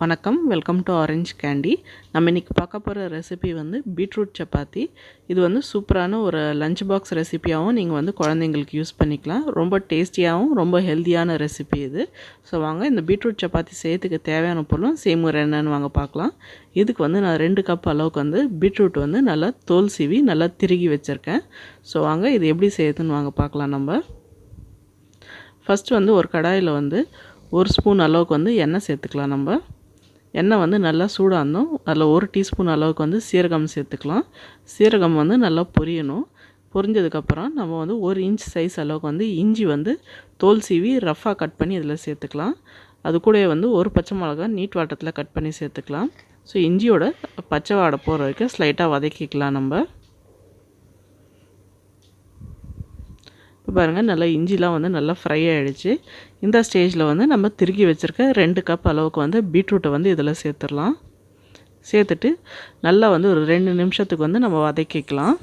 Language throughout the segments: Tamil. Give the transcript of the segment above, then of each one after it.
வணக்கம், வெல்கம் டு ஆரஞ்ச் கேண்டி. நம்ம இன்றைக்கி பார்க்க போகிற ரெசிபி வந்து பீட்ரூட் சப்பாத்தி. இது வந்து சூப்பரான ஒரு லஞ்ச் பாக்ஸ் ரெசிபியாகவும் நீங்கள் வந்து குழந்தைங்களுக்கு யூஸ் பண்ணிக்கலாம். ரொம்ப டேஸ்டியாகவும் ரொம்ப ஹெல்த்தியான ரெசிபி இது. ஸோ வாங்க இந்த பீட்ரூட் சப்பாத்தி செய்யறதுக்கு தேவையான பொருளும் செய்முறை என்னன்னு வாங்க பார்க்கலாம். இதுக்கு வந்து நான் 2 கப் அளவுக்கு வந்து பீட்ரூட் வந்து நல்லா தோல் சீவி நல்லா திருகி வச்சுருக்கேன். ஸோ வாங்க இது எப்படி செய்யுதுன்னு வாங்க பார்க்கலாம். நம்ம ஃபஸ்ட்டு வந்து ஒரு கடாயில் வந்து 1 ஸ்பூன் அளவுக்கு வந்து எண்ணெய் சேர்த்துக்கலாம். நம்ம எண்ணெய் வந்து நல்லா சூடாக இருந்தோம். அதில் 1 டீஸ்பூன் அளவுக்கு வந்து சீரகம் சேர்த்துக்கலாம். சீரகம் வந்து நல்லா பொரியணும். பொரிஞ்சதுக்கப்புறம் நம்ம வந்து 1 இன்ச் சைஸ் அளவுக்கு வந்து இஞ்சி வந்து தோல் சீவி ரஃப்பாக கட் பண்ணி இதில் சேர்த்துக்கலாம். அது கூட வந்து 1 பச்சை மிளகா நீட் வாட்டத்தில் கட் பண்ணி சேர்த்துக்கலாம். ஸோ இஞ்சியோட பச்சை வாடை போகிற வரைக்கும் ஸ்லைட்டாக வதக்கிக்கலாம். நம்ம இப்போ பாருங்கள், நல்லா இஞ்சிலாம் வந்து நல்லா ஃப்ரை ஆகிடுச்சு. இந்த ஸ்டேஜில் வந்து நம்ம திருகி வச்சுருக்க 2 கப் அளவுக்கு வந்து பீட்ரூட்டை வந்து இதில் சேர்த்துடலாம். சேர்த்துட்டு நல்லா வந்து ஒரு 2 நிமிஷத்துக்கு வந்து நம்ம வதக்கிக்கலாம்.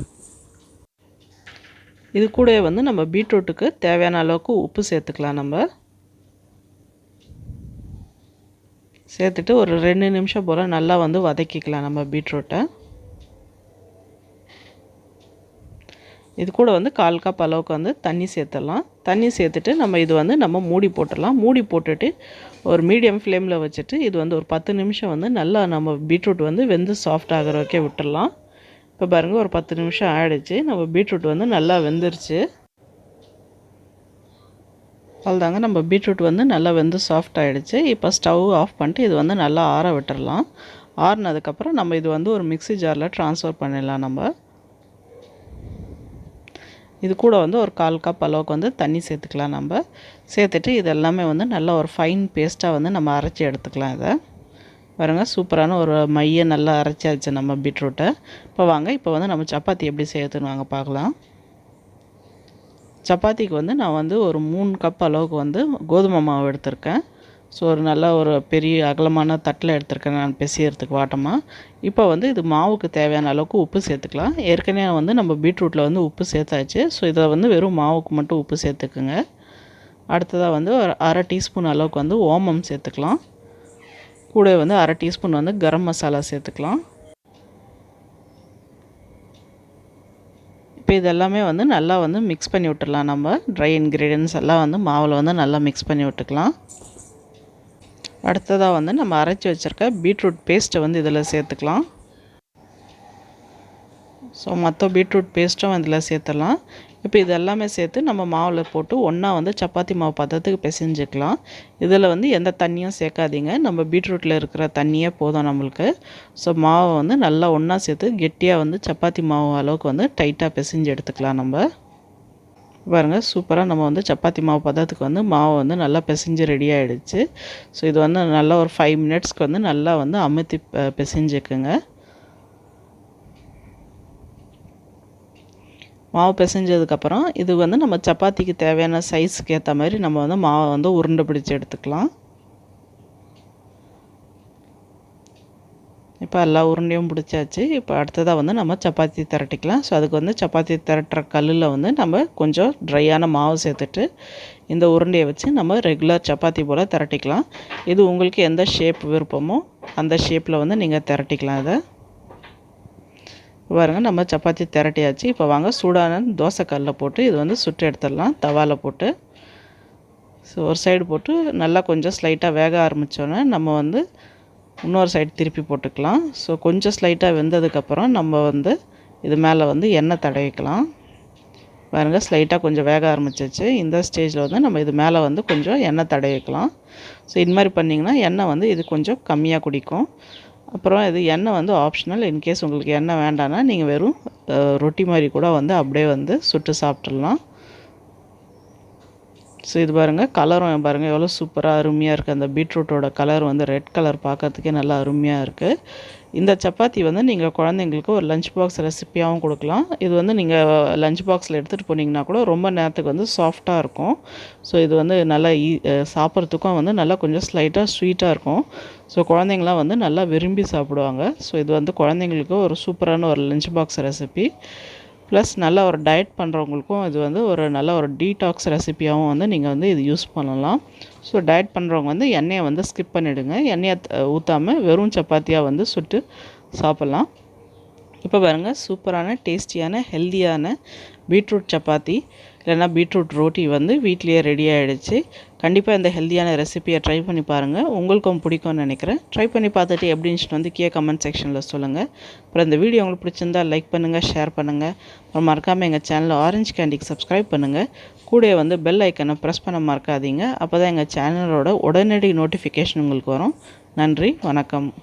இது கூட வந்து நம்ம பீட்ரூட்டுக்கு தேவையான அளவுக்கு உப்பு சேர்த்துக்கலாம். நம்ம சேர்த்துட்டு ஒரு 2 நிமிஷம் போல் நல்லா வந்து வதக்கிக்கலாம் நம்ம பீட்ரூட்டை. இது கூட வந்து 1/4 கப் அளவுக்கு வந்து தண்ணி சேர்த்துடலாம். தண்ணி சேர்த்துட்டு இது வந்து நம்ம மூடி போட்டுடலாம். மூடி போட்டுட்டு ஒரு மீடியம் ஃப்ளேமில் வச்சுட்டு இது வந்து ஒரு 10 நிமிஷம் வந்து நல்லா நம்ம பீட்ரூட் வந்து வெந்து சாஃப்ட் ஆகிற வரைக்கும் விட்டுடலாம். இப்போ பாருங்கள், ஒரு 10 நிமிஷம் ஆகிடுச்சு. நம்ம பீட்ரூட் வந்து நல்லா வெந்துருச்சு. அவ்வளோதாங்க, நம்ம பீட்ரூட் வந்து நல்லா வெந்து சாஃப்ட் ஆகிடுச்சு. இப்போ ஸ்டவ் ஆஃப் பண்ணிட்டு இது வந்து நல்லா ஆற விட்டுடலாம். ஆறுனதுக்கப்புறம் நம்ம இது வந்து ஒரு மிக்ஸி ஜாரில் ட்ரான்ஸ்ஃபர் பண்ணிடலாம். நம்ம இது கூட வந்து ஒரு 1/4 கப் அளவுக்கு வந்து தண்ணி சேர்த்துக்கலாம். நம்ம சேர்த்துட்டு இது எல்லாமே வந்து நல்லா ஒரு ஃபைன் பேஸ்ட்டாக வந்து நம்ம அரைச்சி எடுத்துக்கலாம். இதை பாருங்கள், சூப்பரான ஒரு மையை நல்லா அரைச்சாச்சு நம்ம பீட்ரூட்டை. இப்போ வந்து நம்ம சப்பாத்தி எப்படி செய்யறதுன்னு வாங்க பார்க்கலாம். சப்பாத்திக்கு வந்து நான் வந்து ஒரு 3 கப் அளவுக்கு வந்து கோதுமை மாவு எடுத்திருக்கேன். ஸோ ஒரு நல்ல ஒரு பெரிய அகலமான தட்டில் எடுத்துருக்கேன் நான் பிசையறதுக்கு வாட்டமாக. இப்போ வந்து இது மாவுக்கு தேவையான அளவுக்கு உப்பு சேர்த்துக்கலாம். ஏற்கனவே வந்து நம்ம பீட்ரூட்டில் வந்து உப்பு சேர்த்தாச்சு. ஸோ இதை வந்து வெறும் மாவுக்கு மட்டும் உப்பு சேர்த்துக்குங்க. அடுத்ததாக வந்து ஒரு 1/2 டீஸ்பூன் அளவுக்கு வந்து ஓமம் சேர்த்துக்கலாம். கூட வந்து 1/2 டீஸ்பூன் வந்து கரம் மசாலா சேர்த்துக்கலாம். இப்போ இதெல்லாமே வந்து நல்லா வந்து மிக்ஸ் பண்ணி விட்டுடலாம். நம்ம ட்ரை இன்க்ரீடியன்ஸ் எல்லாம் வந்து மாவில் வந்து நல்லா மிக்ஸ் பண்ணி விட்டுக்கலாம். அடுத்ததாக வந்து நம்ம அரைச்சி வச்சுருக்க பீட்ரூட் பேஸ்ட்டை வந்து இதில் சேர்த்துக்கலாம். ஸோ மற்ற பீட்ரூட் பேஸ்ட்டும் இதில் சேர்த்துடலாம். இப்போ இது எல்லாமே சேர்த்து நம்ம மாவில் போட்டு ஒன்றா வந்து சப்பாத்தி மாவு பதத்துக்கு பிசைஞ்சிக்கலாம். இதில் வந்து எந்த தண்ணியும் சேர்க்காதீங்க. நம்ம பீட்ரூட்டில் இருக்கிற தண்ணியே போதும் நம்மளுக்கு. ஸோ மாவை வந்து நல்லா ஒன்றா சேர்த்து கெட்டியாக வந்து சப்பாத்தி மாவு அளவுக்கு வந்து டைட்டாக பிசைஞ்சு எடுத்துக்கலாம். நம்ம பாருங்கள், சூப்பராக நம்ம வந்து சப்பாத்தி மாவு பதத்துக்கு வந்து மாவு வந்து நல்லா பிசைஞ்சு ரெடி ஆகிடுச்சு. ஸோ இது வந்து நல்லா ஒரு 5 மினிட்ஸ்க்கு வந்து நல்லா வந்து அமுத்தி பிசைஞ்சுக்குங்க. மாவு பிசைஞ்சதுக்கப்புறம் இது வந்து நம்ம சப்பாத்திக்கு தேவையான சைஸுக்கு ஏற்ற மாதிரி நம்ம வந்து மாவை வந்து உருண்டை பிடிச்சி எடுத்துக்கலாம். இப்போ எல்லா உருண்டையும் பிடிச்சாச்சு. இப்போ அடுத்ததாக வந்து நம்ம சப்பாத்தி திரட்டிக்கலாம். ஸோ அதுக்கு வந்து சப்பாத்தி திரட்டுற கல்லில் வந்து நம்ம கொஞ்சம் ட்ரையான மாவு சேர்த்துட்டு இந்த உருண்டையை வச்சு நம்ம ரெகுலர் சப்பாத்தி போல் திரட்டிக்கலாம். இது உங்களுக்கு எந்த ஷேப் விருப்பமோ அந்த ஷேப்பில் வந்து நீங்கள் திரட்டிக்கலாம். இதை பாருங்கள், நம்ம சப்பாத்தி திரட்டியாச்சு. இப்போ வாங்க சூடான தோசைக்கல்லில் போட்டு இது வந்து சுட்டு எடுத்துடலாம். தவாவில் போட்டு ஸோ ஒரு சைடு போட்டு நல்லா கொஞ்சம் ஸ்லைட்டாக வேக ஆரம்பித்தோன்னே நம்ம வந்து இன்னொரு சைடு திருப்பி போட்டுக்கலாம். ஸோ கொஞ்சம் ஸ்லைட்டாக வெந்ததுக்கப்புறம் நம்ம வந்து இது மேலே வந்து எண்ணெய் தடவிக்கலாம். பாருங்கள், ஸ்லைட்டாக கொஞ்சம் வேக ஆரம்பிச்சிச்சு. இந்த ஸ்டேஜில் வந்து நம்ம இது மேலே வந்து கொஞ்சம் எண்ணெய் தடவிக்கலாம். ஸோ இது மாதிரி பண்ணிங்கன்னா எண்ணெய் வந்து இது கொஞ்சம் கம்மியாக குடிக்கும். அப்புறம் இது எண்ணெய் வந்து ஆப்ஷனல். இன்கேஸ் உங்களுக்கு எண்ணெய் வேண்டான்னா நீங்கள் வெறும் ரொட்டி மாதிரி கூட வந்து அப்படியே வந்து சுட்டு சாப்பிட்றலாம். ஸோ இது பாருங்கள், கலரும் பாருங்கள் எவ்வளோ சூப்பராக அருமையாக இருக்குது. அந்த பீட்ரூட்டோட கலர் வந்து ரெட் கலர் பார்க்கறதுக்கே நல்லா அருமையாக இருக்குது. இந்த சப்பாத்தி வந்து நீங்கள் குழந்தைங்களுக்கு ஒரு லஞ்ச் பாக்ஸ் ரெசிப்பியாகவும் கொடுக்கலாம். இது வந்து நீங்கள் லஞ்ச் பாக்ஸில் எடுத்துகிட்டு போனீங்கன்னா கூட ரொம்ப நேரத்துக்கு வந்து சாஃப்டாக இருக்கும். ஸோ இது வந்து நல்லா சாப்பிட்றதுக்கும் வந்து நல்லா கொஞ்சம் ஸ்லைட்டாக ஸ்வீட்டாக இருக்கும். ஸோ குழந்தைங்களாம் வந்து நல்லா விரும்பி சாப்பிடுவாங்க. ஸோ இது வந்து குழந்தைங்களுக்கு ஒரு சூப்பரான ஒரு லஞ்ச் பாக்ஸ் ரெசிபி. ப்ளஸ் நல்ல ஒரு டயட் பண்ணுறவங்களுக்கும் இது வந்து ஒரு நல்ல ஒரு டீடாக்ஸ் ரெசிபியாகவும் வந்து நீங்கள் வந்து இது யூஸ் பண்ணலாம். ஸோ டயட் பண்ணுறவங்க வந்து எண்ணெயை வந்து ஸ்கிப் பண்ணிவிடுங்க. எண்ணெயை ஊற்றாமல் வெறும் சப்பாத்தியாக வந்து சுட்டு சாப்பிட்லாம். இப்போ பாருங்கள், சூப்பரான டேஸ்டியான ஹெல்த்தியான பீட்ரூட் சப்பாத்தி இல்லைனா பீட்ரூட் ரோட்டி வந்து வீட்லேயே ரெடி ஆகிடுச்சு. கண்டிப்பாக இந்த ஹெல்த்தியான ரெசிபியை ட்ரை பண்ணி பாருங்கள். உங்களுக்கும் பிடிக்கும்னு நினைக்கிறேன். ட்ரை பண்ணி பார்த்துட்டு எப்படி இருந்துச்சுன்னு வந்து கீழே கமெண்ட் செக்ஷனில் சொல்லுங்கள். அப்புறம் இந்த வீடியோ உங்களுக்கு பிடிச்சிருந்தால் லைக் பண்ணுங்கள், ஷேர் பண்ணுங்கள். அப்புறம் மறக்காமல் எங்கள் சேனலில் ஆரஞ்சு கேண்டிக்கு சப்ஸ்கிரைப் பண்ணுங்கள். கூட வந்து பெல் ஐக்கனை ப்ரெஸ் பண்ண மறக்காதீங்க. அப்போ தான் எங்கள் சேனலோட உடனடி நோட்டிஃபிகேஷன் உங்களுக்கு வரும். நன்றி, வணக்கம்.